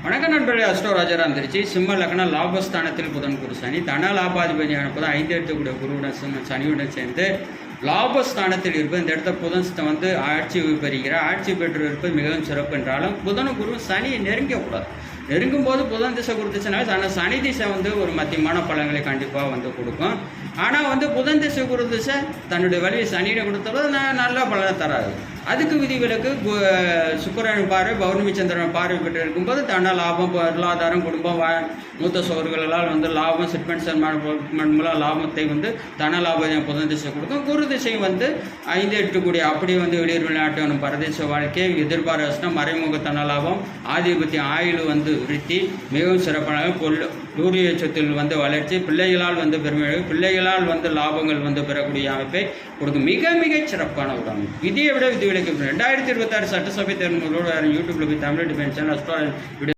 வணக்க நண்பர்களே, அஸ்ட்ரோ ராஜாராம் திருச்சி. சிம்ம லக்ன லாபஸ்தானத்தில் புதன் குரு சனி தன லாபாதிபதியான புதன் 5 எடுத்துக்கூடிய குருவுடன் சனியுடன் சேர்ந்து லாபஸ்தானத்தில் இருப்பது. இந்த இடத்த புதன் வந்து ஆட்சி பெறுகிறார். ஆட்சி பெற்று இருப்பது மிகவும் சிறப்பு என்றாலும் புதனும் குரு சனியை நெருங்கக்கூடாது. நெருங்கும் போது புதன் திசை கொடுத்துச்சுனால ஆனால் சனி திசை வந்து ஒரு மத்தியமான பலன்களை கண்டிப்பாக வந்து கொடுக்கும். ஆனால் வந்து புதன் திசை குரு திசை தன்னுடைய வழியை சனியிட கொடுத்தது நல்ல பலனை தராது. அதுக்கு விதிவிலக்கு சுக்கிரன் பார்வை பௌர்ணமி சந்திரன் பார்வை பெற்று இருக்கும்போது தன லாபம், பொருளாதாரம், குடும்பம், மூத்த சோர்களால் வந்து லாபம், சிட்மெண்ட் மூலம் லாபத்தை வந்து தன லாபம் புதன் திசை கொடுக்கும். குரு திசை வந்து 5 8 கூடிய அப்படி வந்து வெளியூர் வெளிநாட்டு பரதேச வாழ்க்கை, எதிர்பாராசனம், மறைமுக தன லாபம், ஆதிபத்தியம், ஆயுள் வந்து விருத்தி, மிகவும் சிறப்பான பூர்வீக சொத்தில் வந்து வளர்ச்சி, பிள்ளைகளால் வந்து பெருமை, பிள்ளைகளால் வந்து லாபங்கள் வந்து பெறக்கூடிய அமைப்பை கொடுக்கும். மிக மிக சிறப்பான ஒரு அமைப்பு. விதியை விட விதிவிலக்கு 2026 சட்டசபை தேர்தல் யூடியூப்ல போய் தமிழ் டிஃபென்ஸ் சேனல்